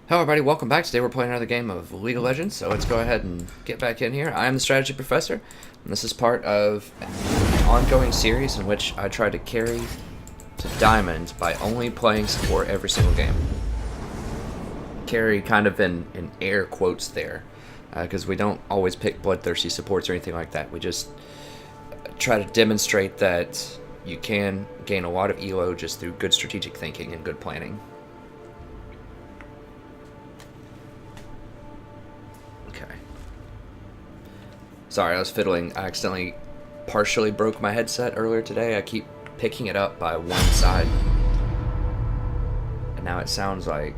Hello everybody, welcome back. Today we're playing another game of League of Legends, so let's go ahead and get back in here. I am the Strategy Professor, and this is part of an ongoing series in which I try to carry to Diamond by only playing support every single game. Carry kind of in air quotes there, because we don't always pick bloodthirsty supports or anything like that. We just try to demonstrate that you can gain a lot of ELO just through good strategic thinking and good planning. Sorry, I was fiddling. I accidentally partially broke my headset earlier today. I keep picking it up by one side. And now it sounds like...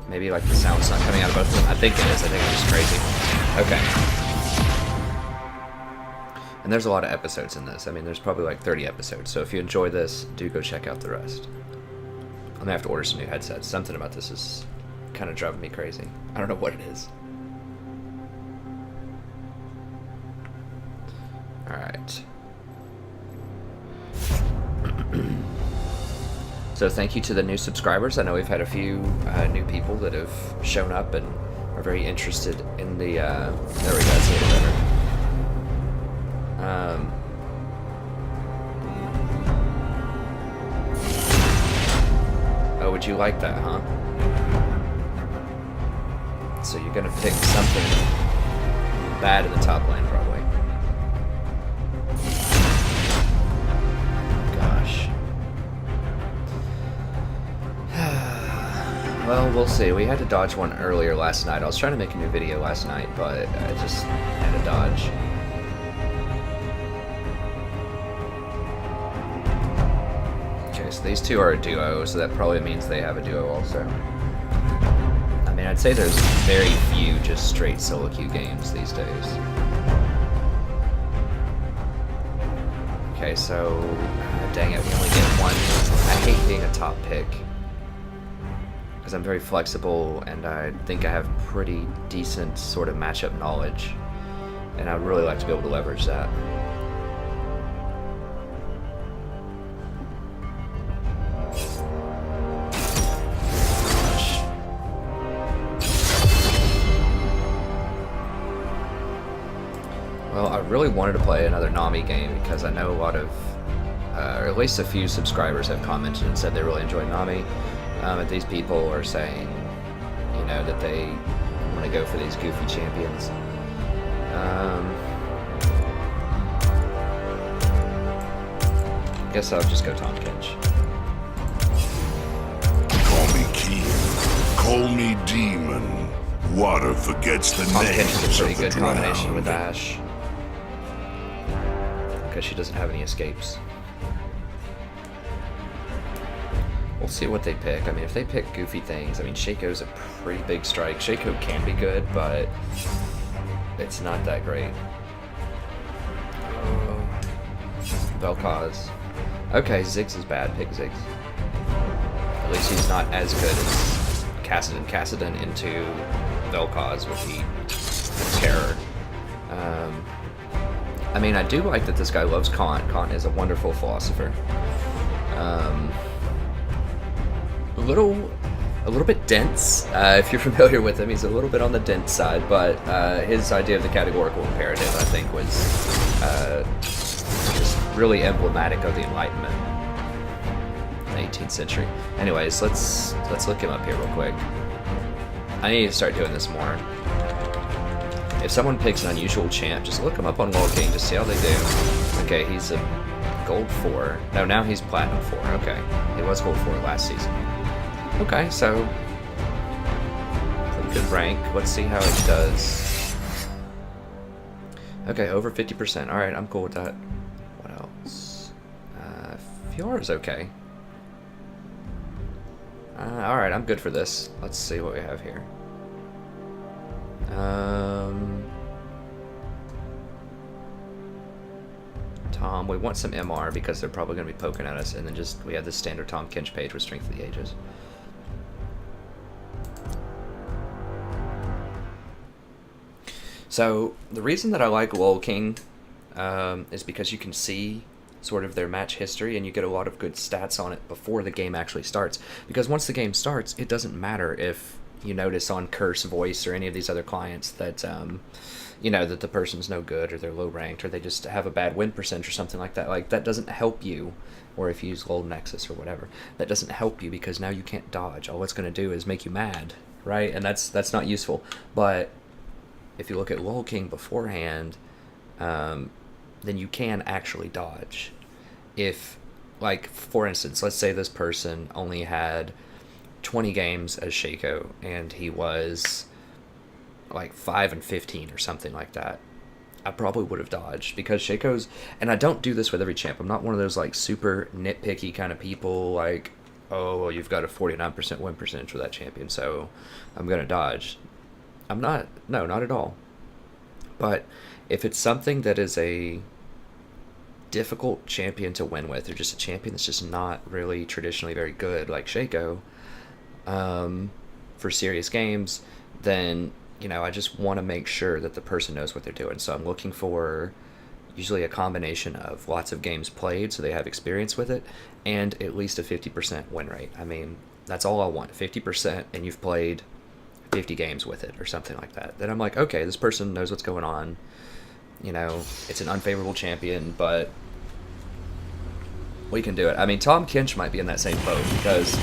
maybe like the sound's not coming out of both of them. I think it is. I think I'm just crazy. Okay. And there's a lot of episodes in this. I mean, there's probably like 30 episodes. So if you enjoy this, do go check out the rest. I'm gonna have to order some new headsets. Something about this is kind of driving me crazy. I don't know what it is. Alright. So thank you to the new subscribers. I know we've had a few new people that have shown up and are very interested in the... there we go, that's a little better. Oh, would you like that, huh? So you're gonna pick something bad in the top lane, probably. Well, we'll see. We had to dodge one earlier last night. I was trying to make a new video last night, but I just had to dodge. Okay, so these two are a duo, so that probably means they have a duo also. I mean, I'd say there's very few just straight solo queue games these days. Okay, so... dang it, we only get one. I hate being a top pick. Because I'm very flexible, and I think I have pretty decent sort of matchup knowledge. And I'd really like to be able to leverage that. Gosh. Well, I really wanted to play another Nami game because I know a lot of, or at least a few subscribers have commented and said they really enjoyed Nami. And these people are saying, you know, that they want to go for these goofy champions. Guess I'll just go Tahm Kench. Call me king, call me demon. Water forgets the Tahm Kench names is a pretty of the good combination with drowned. Ashe. Because she doesn't have any escapes. We'll see what they pick. I mean, if they pick goofy things, I mean, Shaco's a pretty big strike. Shaco can be good, but it's not that great. Vel'Koz. Okay, Ziggs is bad. Pick Ziggs. At least he's not as good as Kassadin. Kassadin into Vel'Koz would be terror. I mean, I do like that this guy loves Quint. Quint is a wonderful philosopher. A little bit dense, if you're familiar with him. He's a little bit on the dense side, but his idea of the categorical imperative, I think, was just really emblematic of the Enlightenment in the 18th century. Anyways, let's look him up here real quick. I need to start doing this more. If someone picks an unusual champ, just look him up on World King, just see how they do. Okay, he's a gold 4. No, now he's platinum 4. Okay, he was gold 4 last season. Okay, so pretty good rank. Let's see how it does. Okay, over 50%. Alright, I'm cool with that. What else? Fiora's okay. Alright, I'm good for this. Let's see what we have here. Tahm, we want some MR because they're probably going to be poking at us, and then just we have the standard Tahm Kench page with Strength of the Ages. So the reason that I like LoL King is because you can see sort of their match history, and you get a lot of good stats on it before the game actually starts. Because once the game starts, it doesn't matter if you notice on Curse Voice or any of these other clients that you know, that the person's no good or they're low ranked or they just have a bad win percentage or something like that. Like, that doesn't help you. Or if you use Gold Nexus or whatever, that doesn't help you because now you can't dodge. All it's going to do is make you mad, right? And that's not useful. But if you look at Lol King beforehand, then you can actually dodge. If, like, for instance, let's say this person only had 20 games as Shaco and he was like 5 and 15 or something like that, I probably would have dodged because Shaco's, and I don't do this with every champ. I'm not one of those like super nitpicky kind of people like, oh, well, you've got a 49% win percentage with that champion, so I'm going to dodge. I'm not, no, not at all. But if it's something that is a difficult champion to win with, or just a champion that's just not really traditionally very good, like Shaco, for serious games, then, you know, I just want to make sure that the person knows what they're doing. So I'm looking for usually a combination of lots of games played so they have experience with it, and at least a 50% win rate. I mean, that's all I want, 50%, and you've played 50 games with it or something like that. Then I'm like, okay, this person knows what's going on. You know, it's an unfavorable champion, but we can do it. I mean, Tahm Kench might be in that same boat because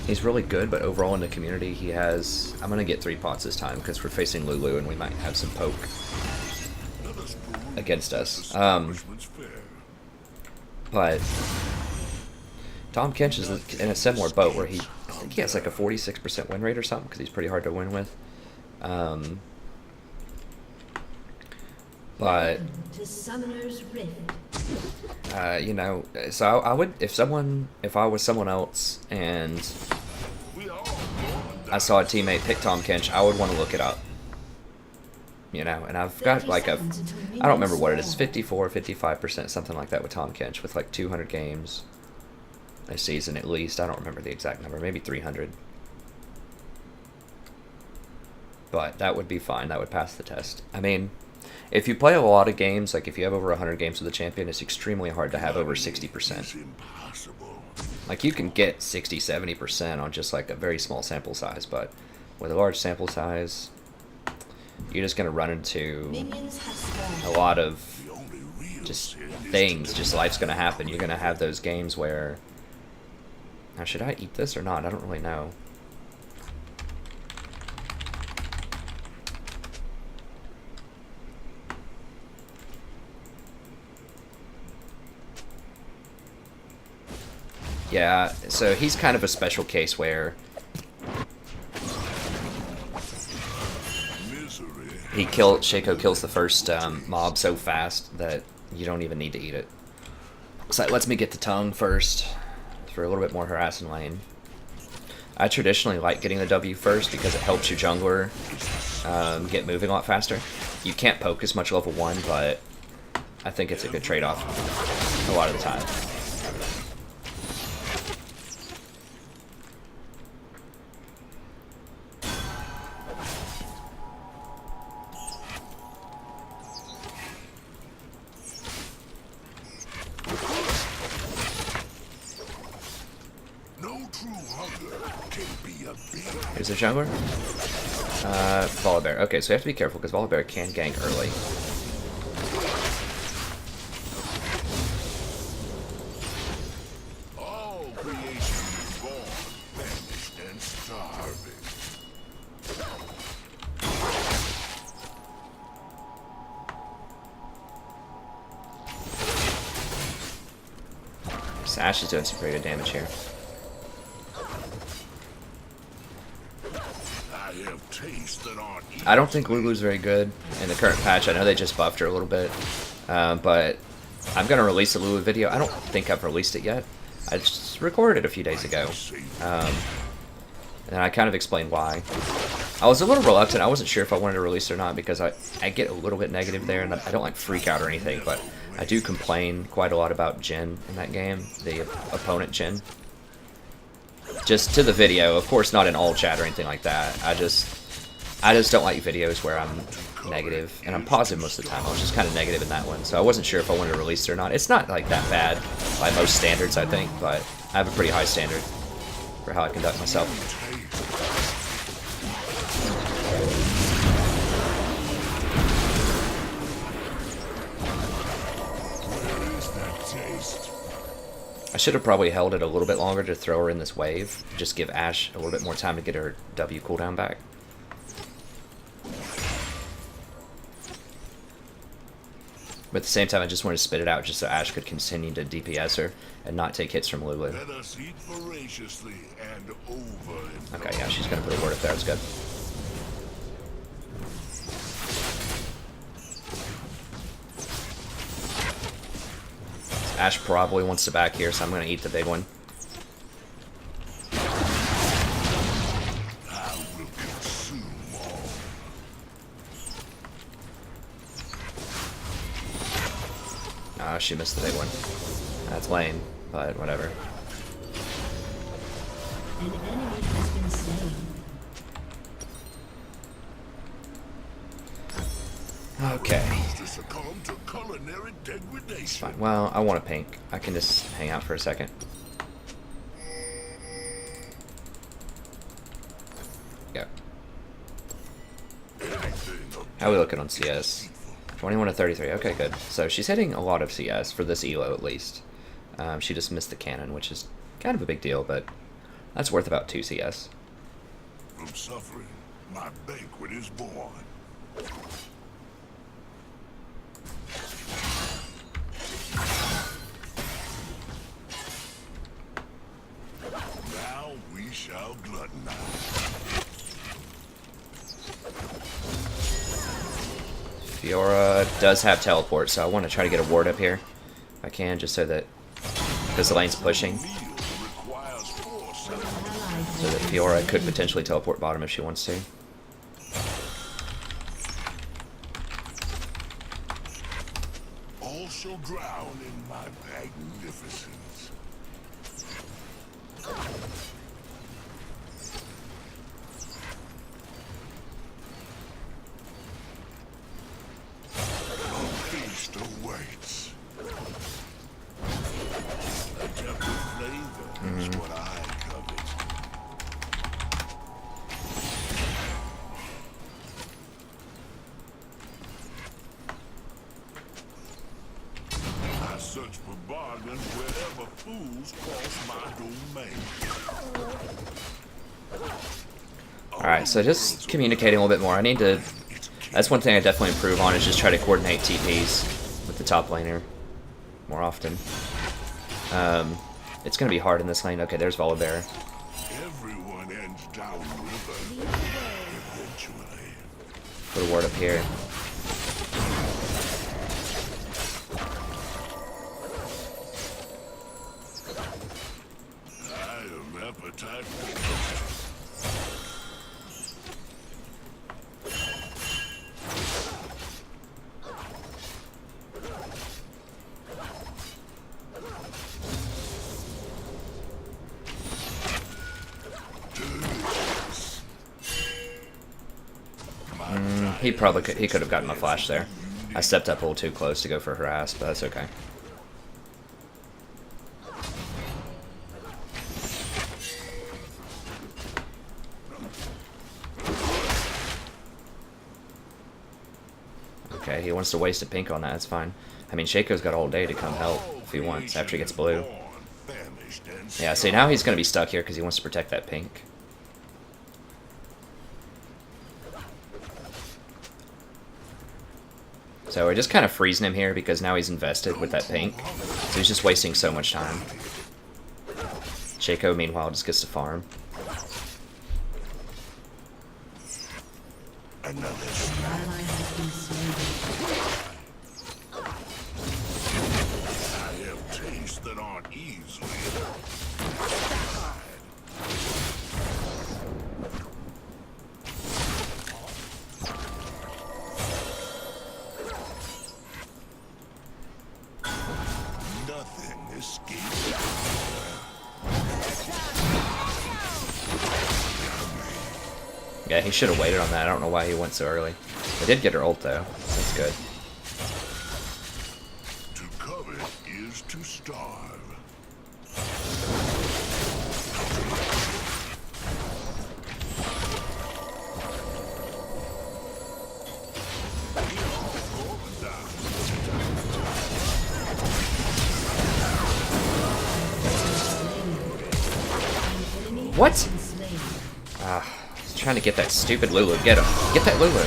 he's really good, but overall in the community he has... I'm going to get 3 pots this time because we're facing Lulu and we might have some poke against us. But Tahm Kench is in a similar boat where I think he has like a 46% win rate or something because he's pretty hard to win with. But you know, so I would, if I was someone else and I saw a teammate pick Tahm Kench, I would want to look it up. You know, and I've got like I don't remember what it is, 54, 55%, something like that with Tahm Kench, with like 200 games a season at least. I don't remember the exact number, maybe 300. But that would be fine, that would pass the test. I mean, if you play a lot of games, like if you have over 100 games with a champion, it's extremely hard to have over 60%. Like you can get 60, 70% on just like a very small sample size, but with a large sample size, you're just going to run into a lot of just things, just life's going to happen. You're going to have those games where... Now, should I eat this or not? I don't really know. Yeah, so he's kind of a special case where Shaco kills the first mob so fast that you don't even need to eat it. So that lets me get the tongue first for a little bit more harassing lane. I traditionally like getting the W first because it helps your jungler get moving a lot faster. You can't poke as much level 1, but I think it's a good trade-off a lot of the time. Here's the jungler. Volibear. Okay, so we have to be careful because Volibear can gank early. All creation is born, famished, and starving. Sash is doing some pretty good damage here. I don't think Lulu's very good in the current patch. I know they just buffed her a little bit, but I'm going to release a Lulu video. I don't think I've released it yet. I just recorded it a few days ago, and I kind of explained why. I was a little reluctant. I wasn't sure if I wanted to release it or not because I get a little bit negative there, and I don't like freak out or anything, but I do complain quite a lot about Jhin in that game, the opponent Jhin. Just to the video, of course not in all chat or anything like that. I just don't like videos where I'm negative, and I'm positive most of the time. I was just kind of negative in that one, so I wasn't sure if I wanted to release it or not. It's not like that bad by most standards, I think, but I have a pretty high standard. for how I conduct myself. I should have probably held it a little bit longer to throw her in this wave. Just give Ashe a little bit more time to get her W cooldown back. But at the same time, I just wanted to spit it out just so Ashe could continue to DPS her and not take hits from Lulu. Let us eat voraciously and over. Okay, yeah, she's gonna put a word up there. It's good. Ashe probably wants to back here, so I'm gonna eat the big one. I will consume all. Oh, she missed the big one. That's lame, but whatever. An enemy has been slain. Okay. To succumb to culinary degradation. Fine. Well, I want a pink. I can just hang out for a second. Yeah. How are we looking on CS? 21 to 33. Okay, good. So she's hitting a lot of CS for this elo at least. She just missed the cannon, which is kind of a big deal, but that's worth about 2 CS. From suffering, my banquet is born. Now we shall gluttonize. Fiora does have teleport, so I want to try to get a ward up here if I can, just so that, because the lane's pushing, Meal requires force. so that Fiora could potentially teleport bottom if she wants to. All shall drown in my magnificence. A feast awaits. A depth of flavor is what I covet. I search for bargains wherever fools cross my domain. Alright, so just communicating a little bit more. I need to... That's one thing I definitely improve on, is just try to coordinate TPs with the top laner more often. It's going to be hard in this lane. Okay, there's Volibear. Everyone ends downriver eventually. Put a ward up here. I am appetite for He probably could, he could have gotten my flash there. I stepped up a little too close to go for harass, but that's okay. Okay, he wants to waste a pink on that, that's fine. I mean, Shaco's got all day to come help if he wants, after he gets blue. Yeah, see, now he's going to be stuck here because he wants to protect that pink. So we're just kind of freezing him here because now he's invested with that pink. So he's just wasting so much time. Shaco, meanwhile, just gets to farm. another. Ally has been slain. I have tastes that aren't easily. Nothing escapes. Yeah, he should have waited on that. I don't know why he went so early. They did get her ult, though. That's good. To covet is to starve. What? been slain. I was trying to get that stupid Lulu. Get him. Get that Lulu.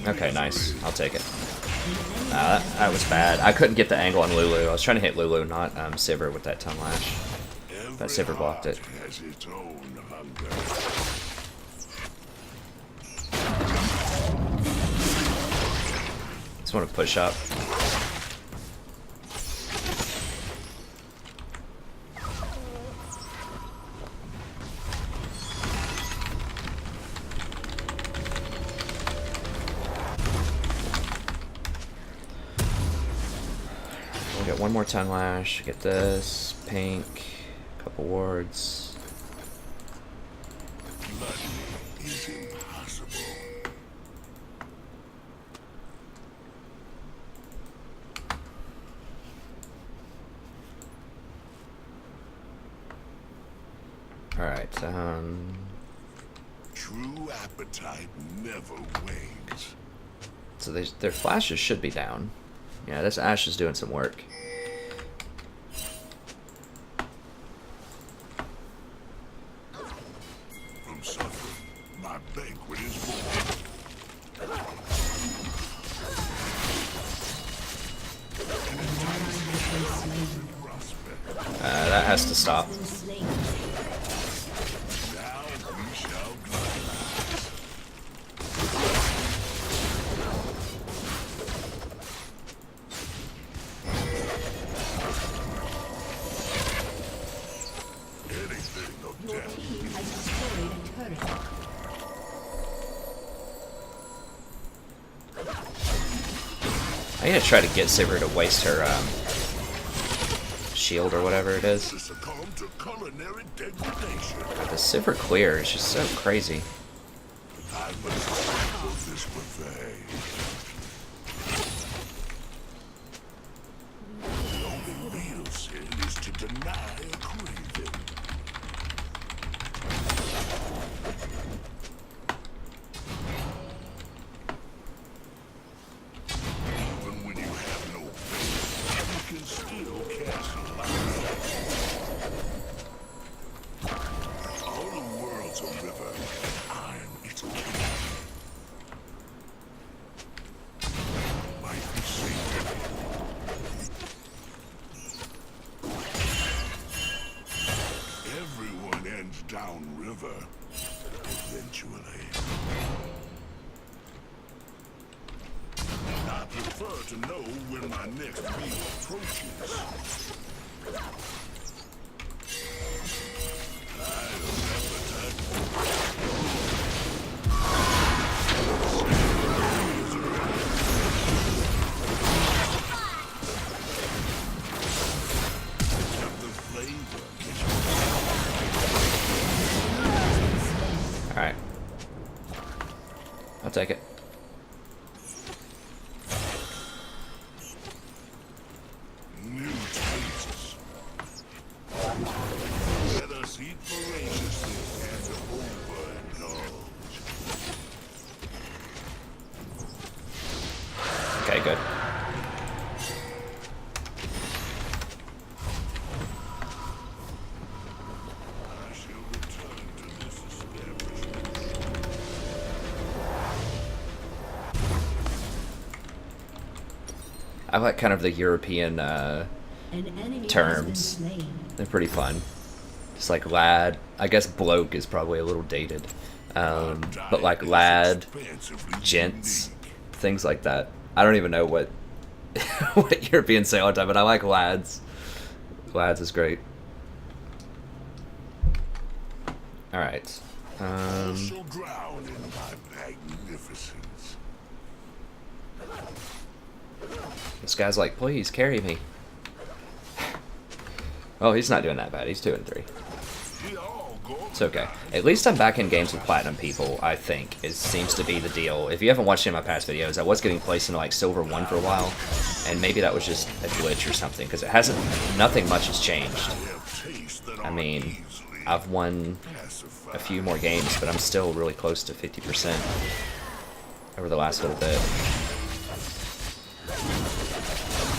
Okay, nice. I'll take it. That was bad. I couldn't get the angle on Lulu. I was trying to hit Lulu, not Sivir with that tongue lash. But Sivir blocked it. Has its own hunger. Just want to push up. We'll get one more tongue lash. Get this pink. Couple wards. Blood is impossible. Alright, True appetite never wanes. so their flashes should be down. Yeah, this Ashe is doing some work. From suffering, my banquet is born. Prospect. That has to stop. Been slain. Now we shall glide. Anything of Your death. team has destroyed a turret. I need to try to get Sivir to waste her shield or whatever it is. To succumb to culinary degradation. The Sivir clear is just so crazy. I must sample this buffet. The only real sin is to deny a craving. Even when you have no faith, you can still cast light. All the world's a river, and I'm its king. Might be sacred. Everyone ends downriver, eventually. I prefer to know when my next meal approaches. I have appetite. Have the flavor. Alright. I'll take it. New tastes. Let us eat voraciously and overindulge. Okay, good. I shall return to this establishment. I like kind of the European, An enemy terms. has been slain. they're pretty fun. Just like lad. I guess bloke is probably a little dated. But like lad, gents, things like that. I don't even know what what Europeans say all the time, but I like lads. Lads is great. Alright. Shall drown in my magnificence. This guy's like, please carry me. Oh, he's not doing that bad. He's 2 and 3. We all go. It's okay. At least I'm back in games with platinum people, I think. It seems to be the deal. If you haven't watched any of my past videos, I was getting placed into like silver 1 for a while. And maybe that was just a glitch or something, because it hasn't, nothing much has changed. I mean, I've won a few more games, but I'm still really close to 50% over the last little bit.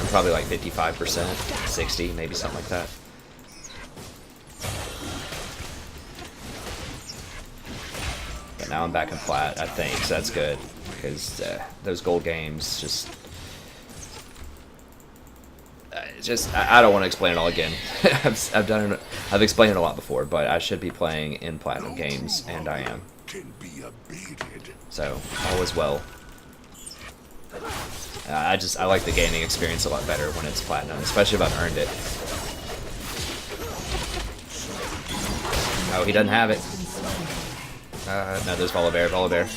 I'm probably like 55%, 60, maybe something like that. But now I'm back in plat, I think, so that's good. Because those gold games I don't want to explain it all again. I've explained it a lot before, but I should be playing in platinum games, and I am. So all is well. I like the gaming experience a lot better when it's platinum, especially if I've earned it. Oh, he doesn't have it. No, there's Volibear, Volibear.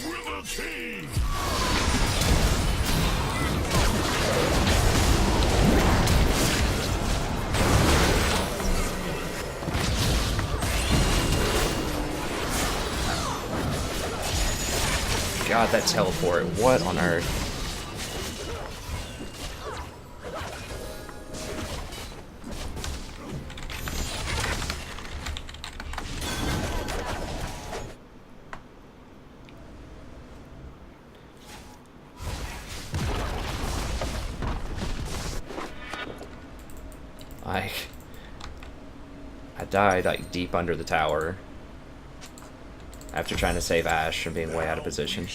God, that teleport. What on earth? I died like deep under the tower after trying to save Ashe from being way out of position.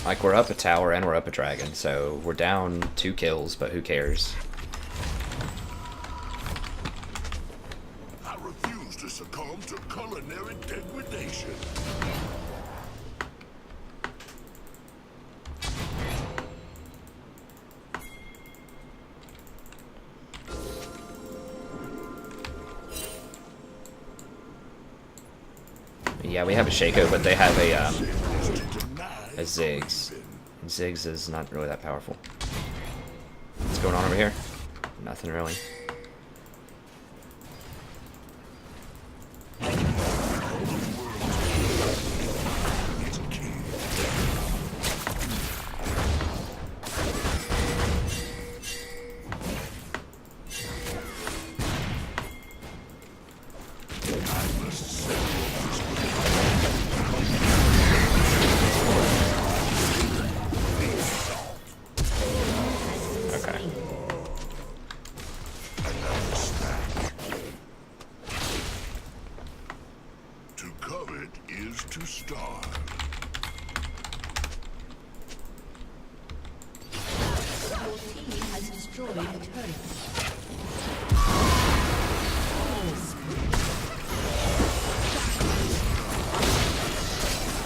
Like, we're up a tower and we're up a dragon, so we're down 2 kills, but who cares? I refuse to succumb to culinary degradation. Yeah, we have a Shaco, but they have a Ziggs. And Ziggs is not really that powerful. What's going on over here? Nothing really.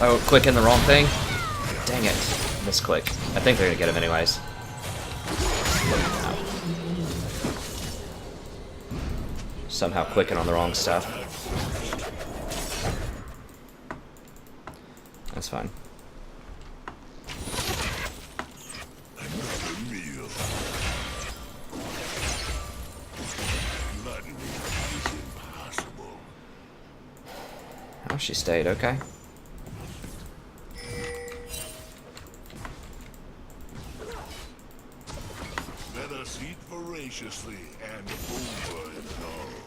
Oh, clicking the wrong thing? Dang it. Misclick. I think they're gonna get him anyways. No. Somehow clicking on the wrong stuff. That's fine. Oh, she stayed, okay.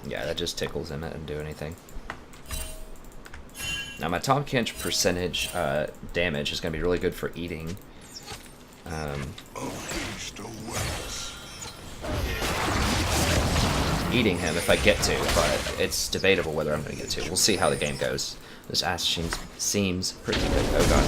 Yeah, that just tickles him. It doesn't do anything. Now my Tahm Kench percentage damage is going to be really good for eating. Eating him if I get to, but it's debatable whether I'm going to get to. We'll see how the game goes. This Ashe seems pretty good. Oh god.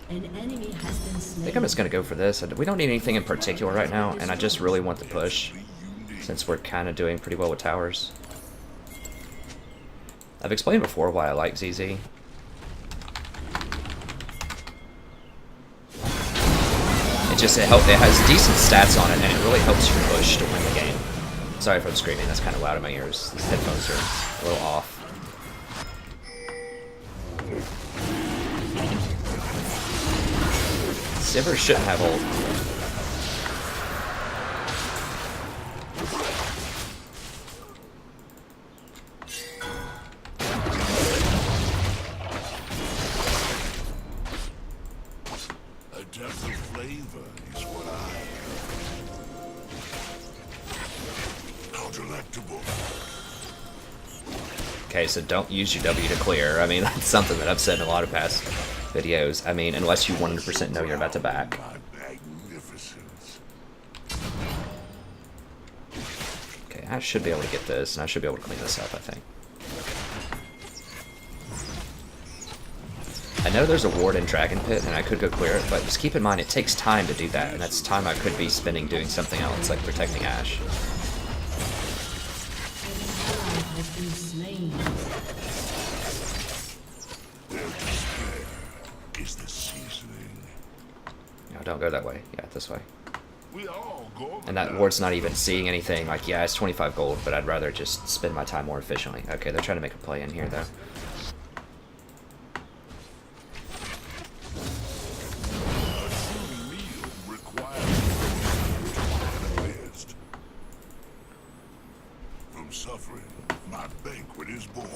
I think I'm just going to go for this. We don't need anything in particular right now, and I just really want the push, since we're kind of doing pretty well with towers. I've explained before why I like ZZ. It has decent stats on it, and it really helps you push to win the game. Sorry if I'm screaming, that's kind of loud in my ears. These headphones are a little off. Sivir shouldn't have ult. A depth of flavor is what I. How delectable. Okay, so don't use your W to clear. I mean, that's something that I've said in a lot of past videos. I mean, unless you 100% know you're about to back. My magnificence. Okay, I should be able to get this, and I should be able to clean this up, I think. I know there's a ward in Dragon Pit, and I could go clear it, but just keep in mind it takes time to do that, and that's time I could be spending doing something else, like protecting Ashe. Has been slain. Their despair is the seasoning. No, don't go that way. Yeah, this way. We all go. And that ward's not even seeing anything. Like, yeah, it's 25 gold, but I'd rather just spend my time more efficiently. Okay, they're trying to make a play in here, though. From suffering, my banquet is born.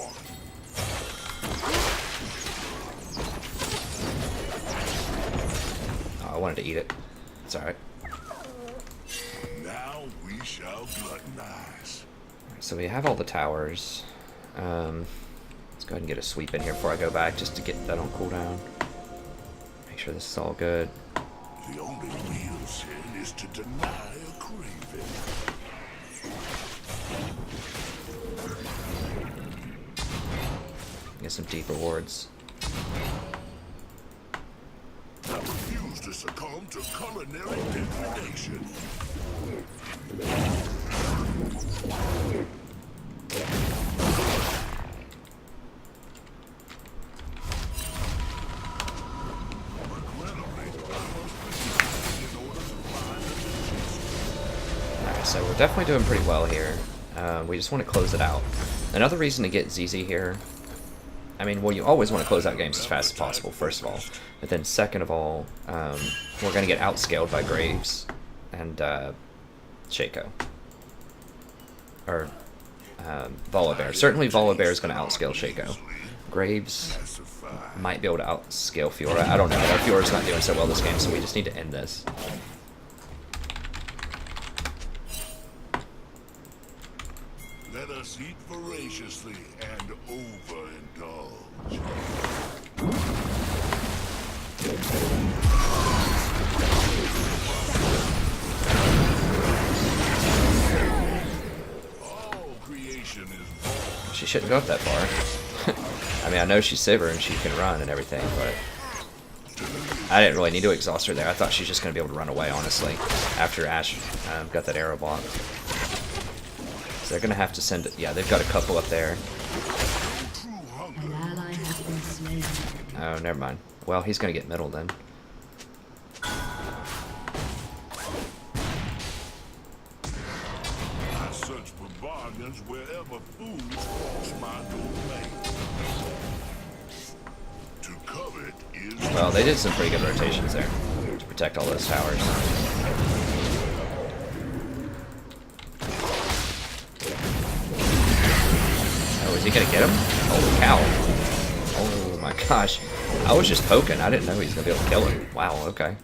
Oh, I wanted to eat it. It's alright. Now we shall gluttonize. So we have all the towers. Let's go ahead and get a sweep in here before I go back, just to get that on cooldown. Make sure this is all good. The only real sin is to deny a craving. Get some deep rewards. I refuse to succumb to culinary degradation. Alright, so we're definitely doing pretty well here. We just want to close it out. Another reason to get ZZ here, I mean, well, you always want to close out games as fast as possible, first of all. But then second of all, we're going to get outscaled by Graves and Shaco. Or Volibear. Certainly Volibear is going to outscale Shaco. Graves might be able to outscale Fiora. I don't know. Our Fiora's not doing so well this game, so we just need to end this. Let us eat voraciously and overindulge. All creation is born. She shouldn't go up that far. I mean, I know she's Sivir and she can run and everything, but I didn't really need to exhaust her there. I thought she was just going to be able to run away, honestly, after Ashe got that arrow block. So they're going to have to send it. Yeah, they've got a couple up there. An ally has been slain. Oh, never mind. Well, he's going to get middle then. I search for bargains wherever food cross my domain. To covet is. Well, they did some pretty good rotations there to protect all those towers. Oh, is he going to get him? Holy cow. Oh my gosh. I was just poking. I didn't know he was going to be able to kill him. Wow, okay.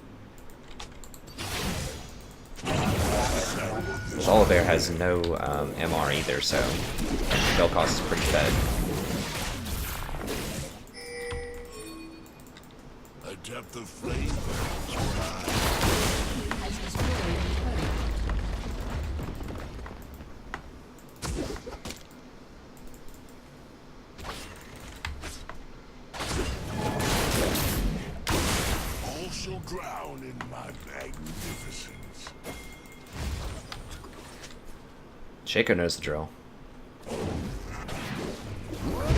Volibear has no MR either, so spell cost is pretty fed. A depth of flavor. Has destroyed a turret. All shall drown in my magnificence. Shaco knows the drill.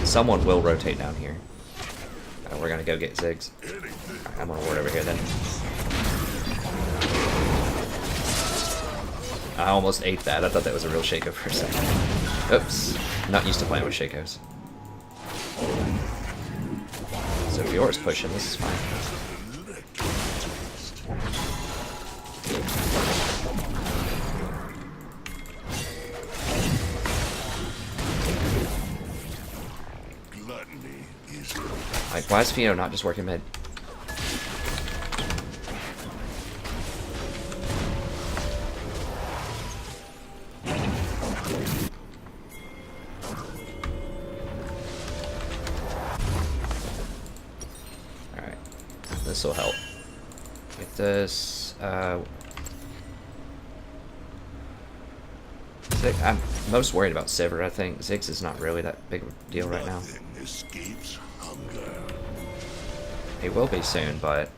Someone will rotate down here. We're gonna go get Ziggs. I'm gonna ward over here then. I almost ate that. I thought that was a real Shaco for a second. Oops. Not used to playing with Shacos. So if yours pushing, this is fine. Like, why is Fino not just working mid? Alright. This will help. Like this. I'm most worried about Sivir, I think. Ziggs is not really that big of a deal right now. He will be soon, but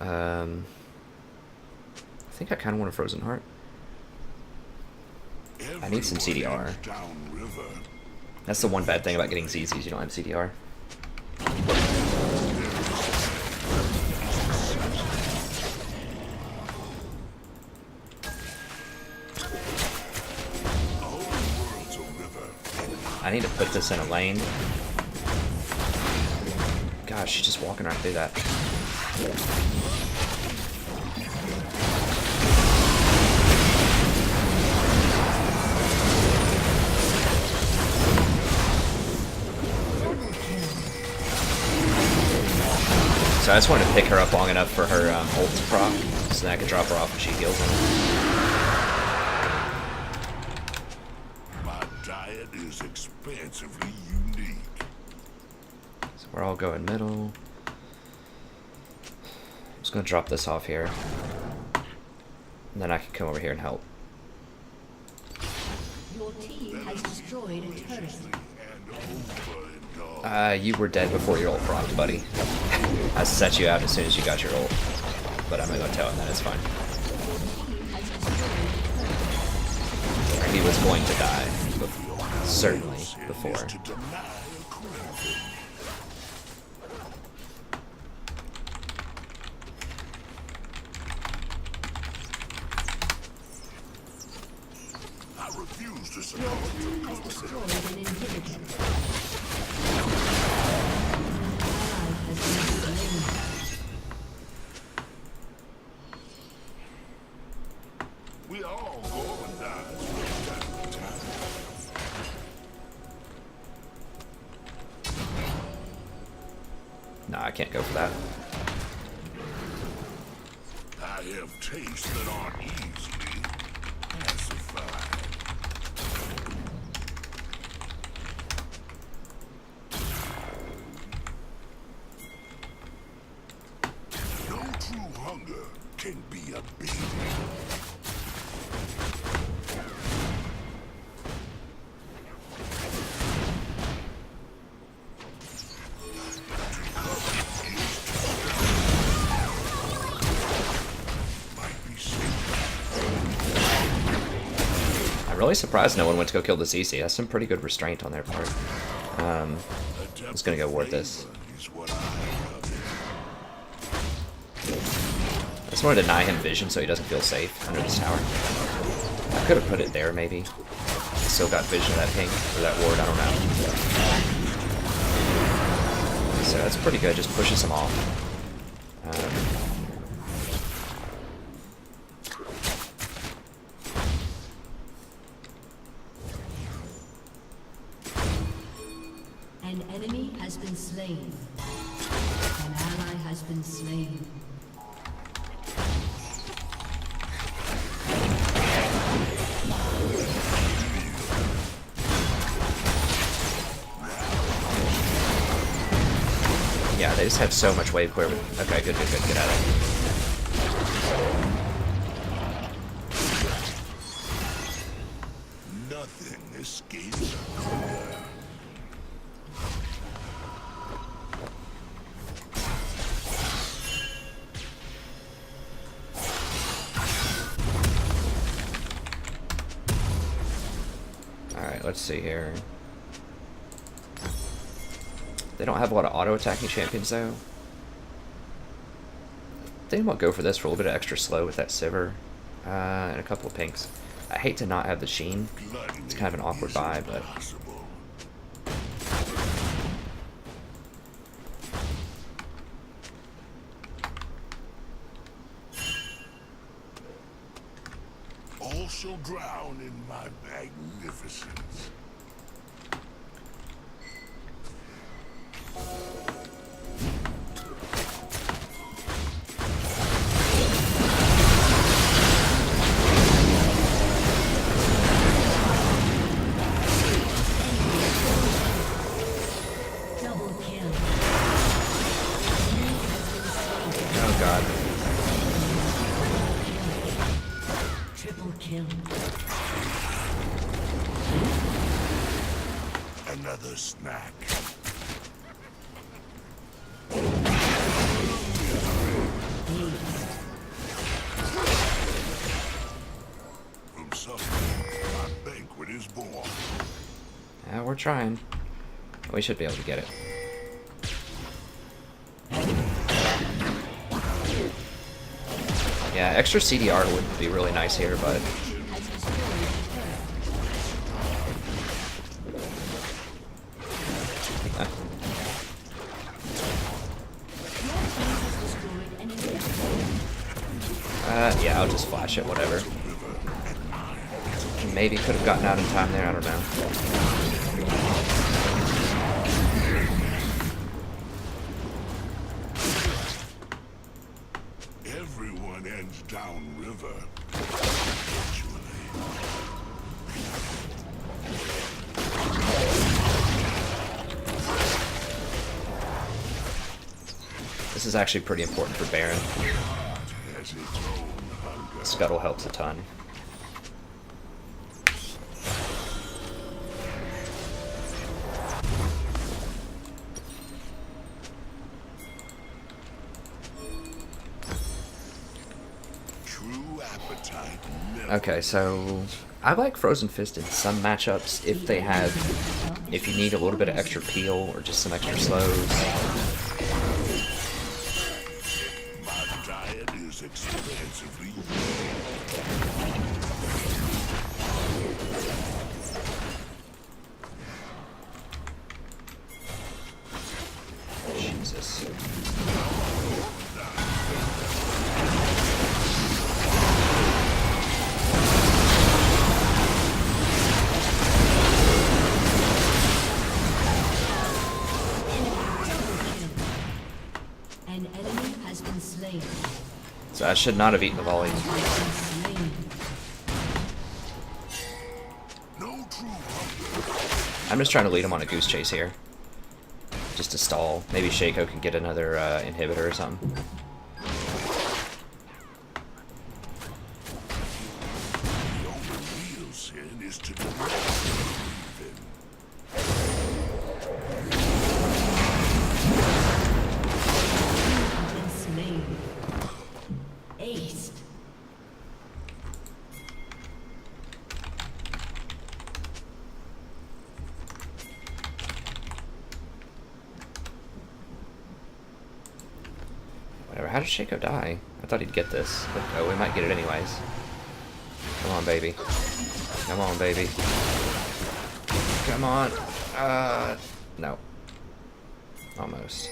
I think I kind of want a Frozen Heart. I need some CDR. That's the one bad thing about getting ZZs, you don't have CDR. I need to put this in a lane. Gosh, she's just walking right through that. So I just wanted to pick her up long enough for her ult to proc, so then I could drop her off when she heals him. My diet is expansively unique. So we're all going middle. I'm just gonna drop this off here. And then I can come over here and help. Your team has destroyed a turret. You were dead before your ult procced, buddy. I set you out as soon as you got your ult. But I'm gonna go tell him that it's fine. He was going to die. Certainly before. I refuse to Your team has destroyed an inhibitor. An ally has been slain. We all go and die from time to time. Nah, I can't go for that. I have tastes that aren't easily pacified. No true hunger can be abated. I'm really surprised no one went to go kill the CC. That's some pretty good restraint on their part. I'm just gonna go ward this. I just want to deny him vision so he doesn't feel safe under this tower. I could have put it there maybe. Still got vision of that ping or that ward, I don't know. So that's pretty good, just pushes him off. An enemy has been slain. An ally has been slain. Yeah, they just have so much wave clear. Okay, good, get out of it. Nothing escapes hunger. Alright, let's see here. They don't have a lot of auto-attacking champions, though. I think I might go for this for a little bit of extra slow with that Sivir. And a couple of pinks. I hate to not have the sheen. It's kind of an awkward buy, but... All shall drown in my magnificence. Oh god. Triple kill. Another snack. From somewhere, my banquet is born. Yeah, we're trying. We should be able to get it. Yeah, extra CDR would be really nice here, but... yeah, I'll just flash it, whatever. Maybe could have gotten out in time there, I don't know. Everyone ends downriver. Eventually. This is actually pretty important for Baron. Has its own hunger. Scuttle helps a ton. True appetite never. Okay, so I like Frozen Fist in some matchups if you need a little bit of extra peel or just some extra slows. My diet is expensively. Jesus. An enemy has been slain. So I should not have eaten the volley. No true hunger. I'm just trying to lead him on a goose chase here. Just to stall. Maybe Shaco can get another inhibitor or something. The only real sin is to deny even. Been slain. Aced. Whatever. How did Shaco die? I thought he'd get this. But, oh, we might get it anyways. Come on, baby. Come on, baby. Come on. No. Almost.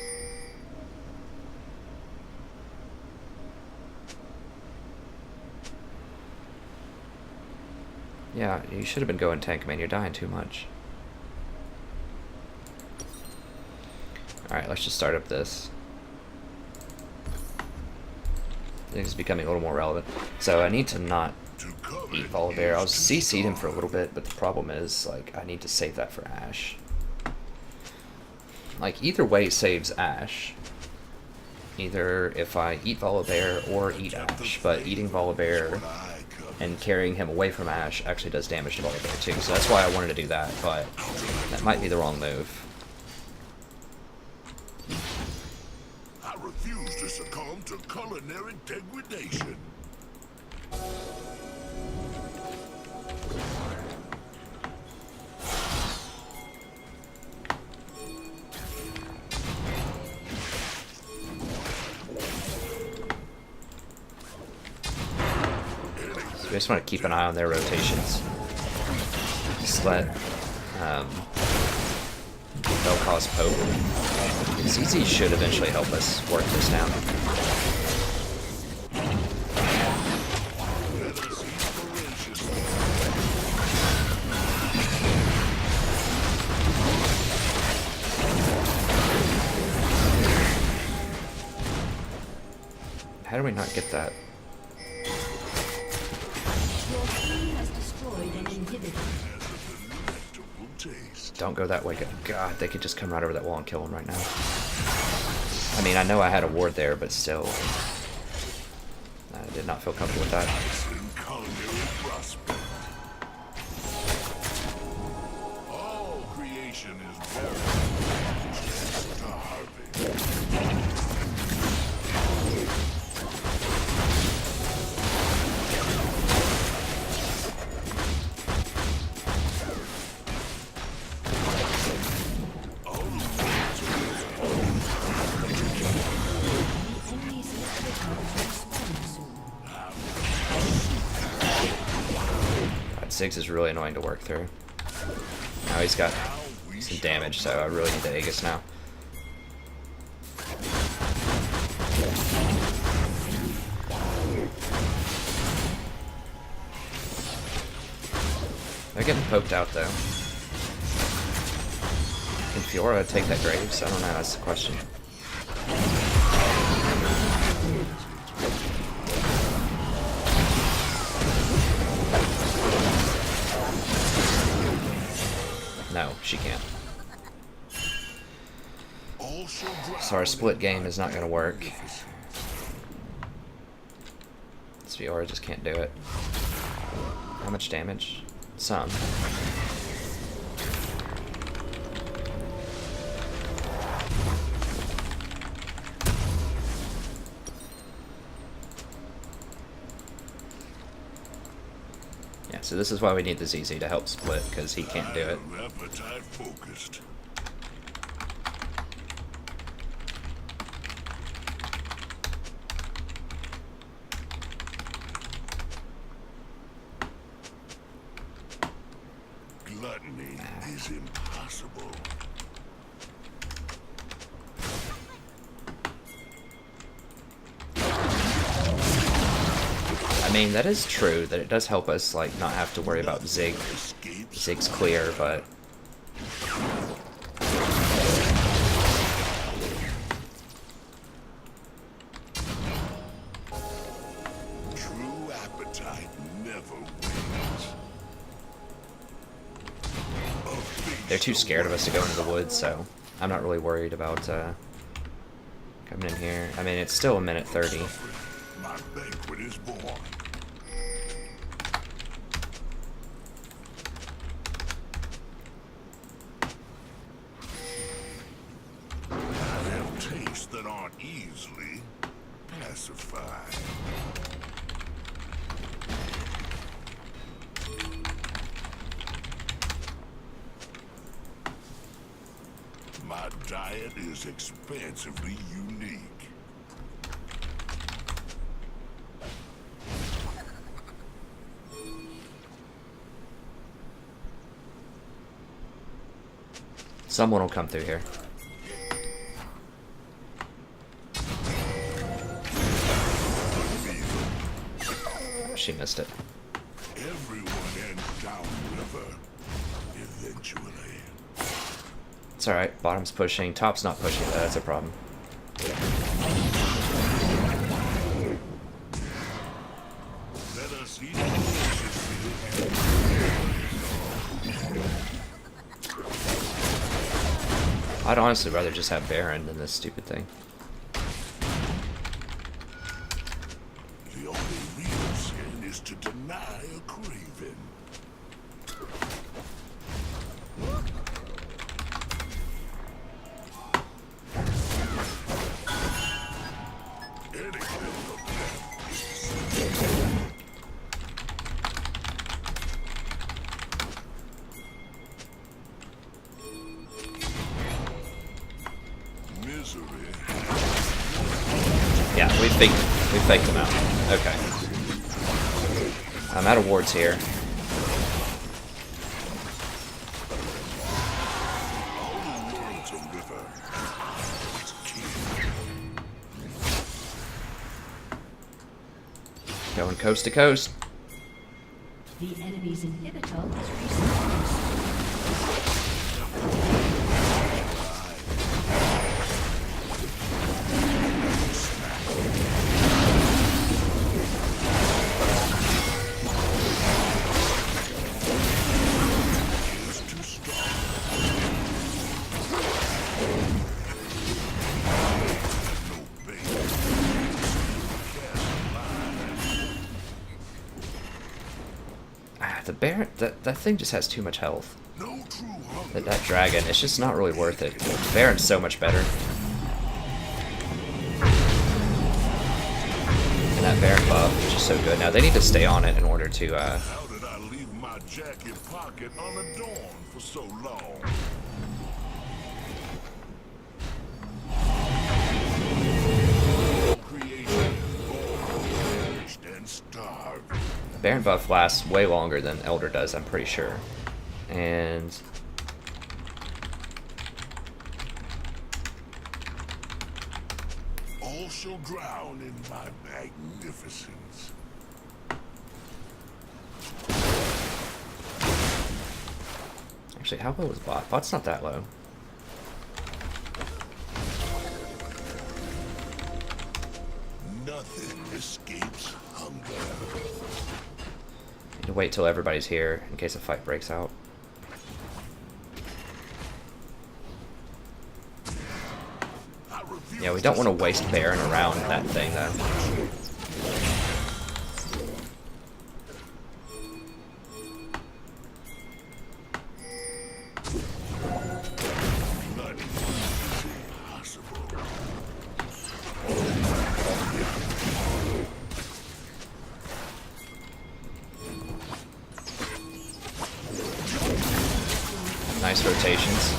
Yeah, you should have been going tank, man. You're dying too much. Alright, let's just start up this. I think it's becoming a little more relevant. So I need to not eat Volibear. I was CC'd him for a little bit, but the problem is, like, I need to save that for Ashe. Like, either way saves Ashe. Either if I eat Volibear or eat Ashe, but eating Volibear and carrying him away from Ashe actually does damage to Volibear too, so that's why I wanted to do that, but that might be the wrong move. I refuse to succumb to culinary degradation. We just want to keep an eye on their rotations. Just let they'll cause poke. ZZ should eventually help us work this down. How do we not get that? Your team has destroyed an inhibitor. Don't go that way. God, they could just come right over that wall and kill him right now. I mean, I know I had a ward there, but still. I did not feel comfortable with that. All creation is very Ziggs is really annoying to work through. Now he's got some damage, so I really need the Aegis now. They're getting poked out though. Can Fiora take that Graves? I don't know, that's the question. No, she can't. So our split game is not going to work. This Fiora just can't do it. How much damage? Some. Yeah, so this is why we need the ZZ to help split, because he can't do it. appetite focused. Gluttony is impossible. I mean, that is true, that it does help us, like, not have to worry about Zig. Zig's clear, but... True appetite never wins. They're too scared of us to go into the woods, so I'm not really worried about coming in here. I mean, it's still a minute 30. My banquet is born. I have tastes that aren't easily pacified. My diet is expansively unique. Someone will come through here. She missed it. Everyone ends downriver eventually. It's alright, bottom's pushing, top's not pushing, that's a problem. Let us eat. I'd honestly rather just have Baron than this stupid thing. The only real sin is to deny a craving. Yeah, we faked him out. Okay. I'm out of wards here. Going coast to coast. The enemy's inhibitor has reset. The Baron, that thing just has too much health. That dragon, it's just not really worth it. The Baron's so much better. And that Baron buff is just so good. Now they need to stay on it in order to How did I leave my jacket pocket unadorned for so long? the Baron buff lasts way longer than Elder does, I'm pretty sure. And all shall drown in my magnificence. actually, how low is bot? Bot's not that low. Nothing escapes hunger. Need to wait till everybody's here in case a fight breaks out. Yeah, we don't want to waste Baron around that thing, though. Nice rotations.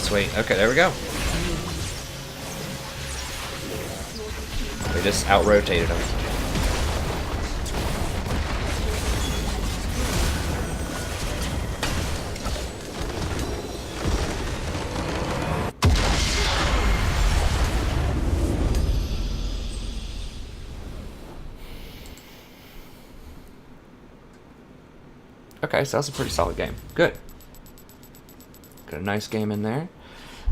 Sweet. Okay, there we go. We just out-rotated him. Okay, so that's a pretty solid game. Good. Got a nice game in there.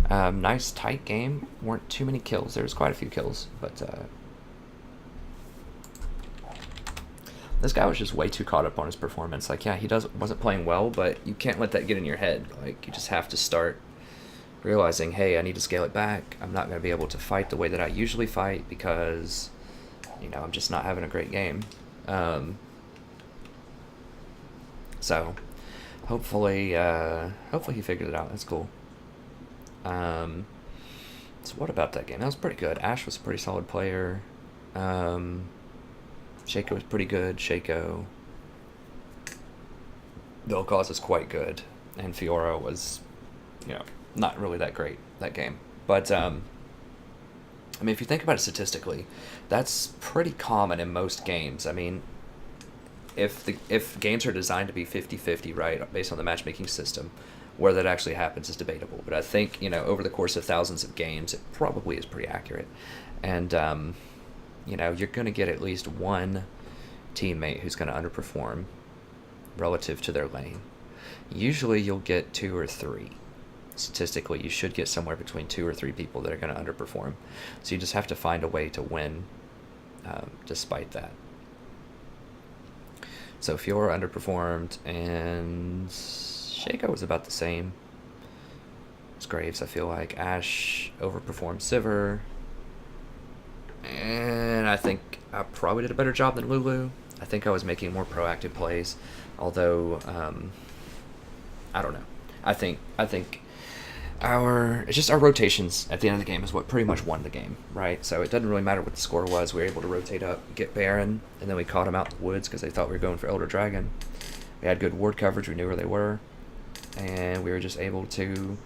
Nice tight game. Weren't too many kills. There was quite a few kills, but this guy was just way too caught up on his performance. Like, yeah, he wasn't playing well, but you can't let that get in your head. Like, you just have to start realizing, hey, I need to scale it back. I'm not going to be able to fight the way that I usually fight because, you know, I'm just not having a great game. So, hopefully he figured it out. That's cool. So what about that game? That was pretty good. Ashe was a pretty solid player. Shaco was pretty good. Shaco. Vilcause is quite good. And Fiora was, you know, not really that great that game. But, I mean, if you think about it statistically, that's pretty common in most games. I mean, if games are designed to be 50-50, right, based on the matchmaking system, where that actually happens is debatable. But I think, you know, over the course of thousands of games, it probably is pretty accurate. And, you know, you're going to get at least one teammate who's going to underperform relative to their lane. Usually you'll get 2 or 3. Statistically, you should get somewhere between 2 or 3 people that are going to underperform. So you just have to find a way to win despite that. So Fiora underperformed, and Shaco was about the same as Graves, I feel like. Ashe overperformed Sivir. And I think I probably did a better job than Lulu. I think I was making more proactive plays, although, I don't know. I think it's just our rotations at the end of the game is what pretty much won the game, right? So it doesn't really matter what the score was. We were able to rotate up, get Baron, and then we caught them out in the woods because they thought we were going for Elder Dragon. We had good ward coverage. We knew where they were, and we were just able to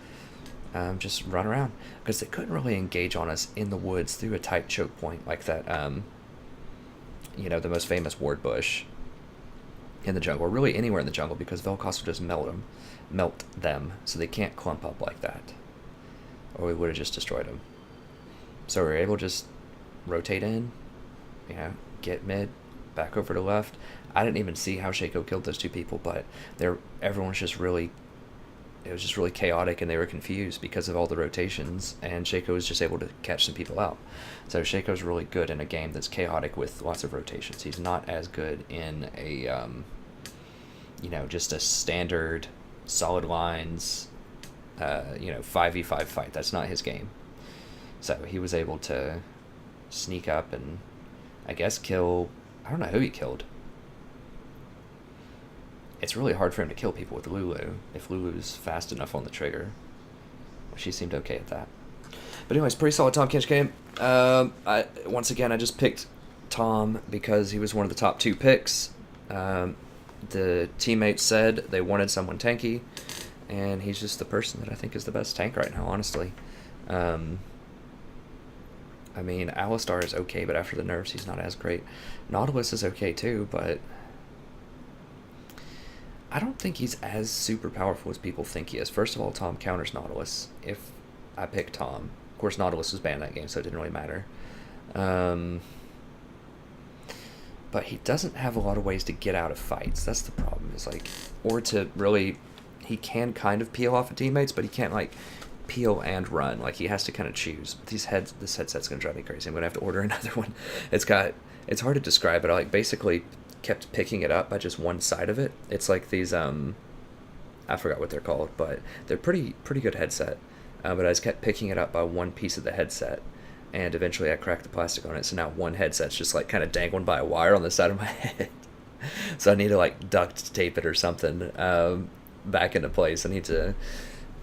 just run around because they couldn't really engage on us in the woods through a tight choke point like that. You know, the most famous ward bush in the jungle, or really anywhere in the jungle, because Vel'Koz will just melt them, so they can't clump up like that, or we would have just destroyed them. So we were able to just rotate in, you know, get mid, back over to left. I didn't even see how Shaco killed those two people, but everyone's just really, it was just really chaotic, and they were confused because of all the rotations, and Shaco was just able to catch some people out. So Shaco's really good in a game that's chaotic with lots of rotations. He's not as good in a, you know, just a standard solid lines, you know, 5v5 fight. That's not his game. So he was able to sneak up and, I guess, kill, I don't know who he killed. It's really hard for him to kill people with Lulu if Lulu's fast enough on the trigger. She seemed okay at that. But anyways, pretty solid Tahm Kench game. Once again, I just picked Tahm because he was one of the top 2 picks. The teammates said they wanted someone tanky, and he's just the person that I think is the best tank right now, honestly. I mean, Alistar is okay, but after the nerfs, he's not as great. Nautilus is okay too, but I don't think he's as super powerful as people think he is. First of all, Tahm counters Nautilus if I pick Tahm. Of course, Nautilus was banned that game, so it didn't really matter. But he doesn't have a lot of ways to get out of fights. That's the problem. Is like, or to really, he can kind of peel off of teammates, but he can't like peel and run. Like he has to kind of choose. This headset's gonna drive me crazy. I'm gonna have to order another one. It's hard to describe, but I like basically kept picking it up by just one side of it. It's like these I forgot what they're called, but they're pretty good headset. But I just kept picking it up by one piece of the headset, and eventually I cracked the plastic on it, so now one headset's just like kind of dangling by a wire on the side of my head. So I need to like duct tape it or something back into place. I need to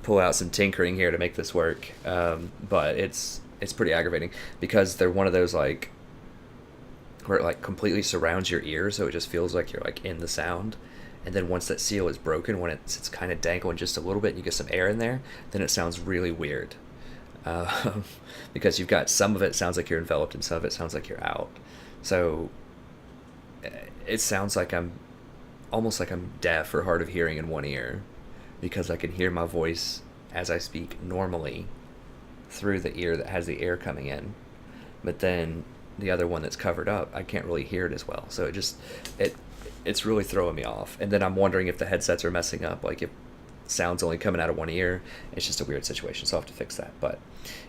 pull out some tinkering here to make this work. But it's pretty aggravating because they're one of those like where it like completely surrounds your ear, so it just feels like you're like in the sound. And then once that seal is broken, when it's kind of dangling just a little bit and you get some air in there, then it sounds really weird. Because you've got some of it sounds like you're enveloped and some of it sounds like you're out. So it sounds like I'm almost like I'm deaf or hard of hearing in one ear, because I can hear my voice as I speak normally through the ear that has the air coming in. But then the other one that's covered up, I can't really hear it as well. So it's really throwing me off. And then I'm wondering if the headsets are messing up, like if sound's only coming out of one ear. It's just a weird situation, so I'll have to fix that. But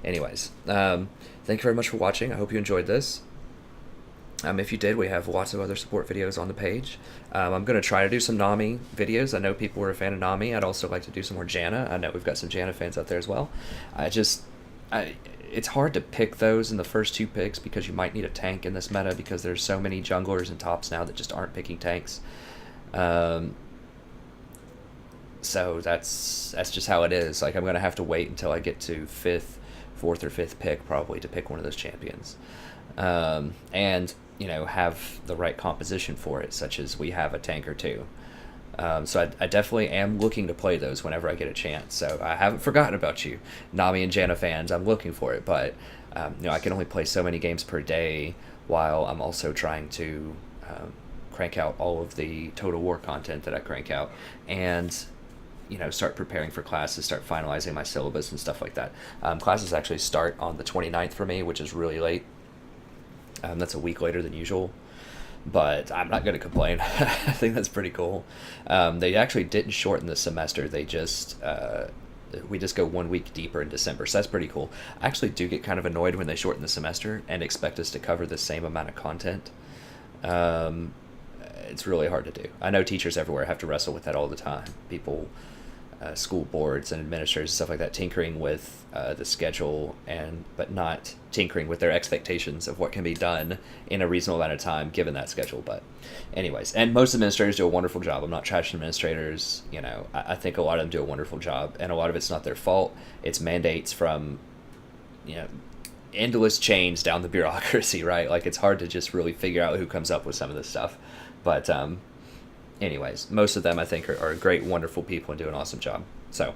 anyways, thank you very much for watching. I hope you enjoyed this. If you did, we have lots of other support videos on the page. I'm going to try to do some Nami videos. I know people were a fan of Nami. I'd also like to do some more Janna. I know we've got some Janna fans out there as well. It's hard to pick those in the first 2 picks because you might need a tank in this meta because there's so many junglers and tops now that just aren't picking tanks. So that's just how it is. Like, I'm going to have to wait until I get to 4th or 5th pick probably to pick one of those champions. And, you know, have the right composition for it, such as we have a tank or 2. So I definitely am looking to play those whenever I get a chance. So I haven't forgotten about you, Nami and Janna fans. I'm looking for it, but you know, I can only play so many games per day while I'm also trying to crank out all of the Total War content that I crank out, and you know, start preparing for classes, start finalizing my syllabus and stuff like that. Classes actually start on the 29th for me, which is really late. That's a week later than usual. But I'm not going to complain. I think that's pretty cool. They actually didn't shorten the semester. They just we just go 1 week deeper in December, so that's pretty cool. I actually do get kind of annoyed when they shorten the semester and expect us to cover the same amount of content. It's really hard to do. I know teachers everywhere have to wrestle with that all the time. People school boards and administrators and stuff like that tinkering with the schedule, but not tinkering with their expectations of what can be done in a reasonable amount of time given that schedule. But anyways, and most administrators do a wonderful job. I'm not trashing administrators. I think a lot of them do a wonderful job, and a lot of it's not their fault. It's mandates from endless chains down the bureaucracy, right? Like, it's hard to just really figure out who comes up with some of this stuff. But anyways, most of them I think are great, wonderful people and do an awesome job. So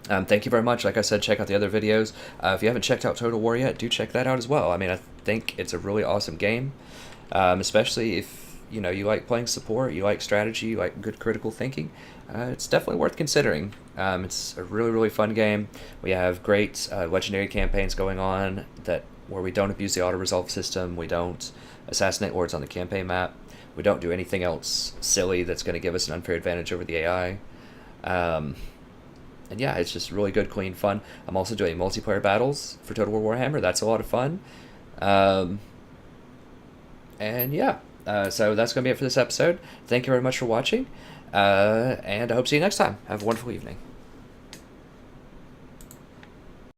thank you very much. Like I said, check out the other videos. If you haven't checked out Total War yet, do check that out as well. I mean, I think it's a really awesome game, especially if you like playing support, you like strategy, you like good critical thinking. It's definitely worth considering. It's a really, really fun game. We have great legendary campaigns going on where we don't abuse the auto-resolve system, we don't assassinate lords on the campaign map, we don't do anything else silly that's going to give us an unfair advantage over the AI. And yeah, it's just really good, clean fun. I'm also doing multiplayer battles for Total War Warhammer. That's a lot of fun. And yeah, so that's going to be it for this episode. Thank you very much for watching. And I hope to see you next time. Have a wonderful evening.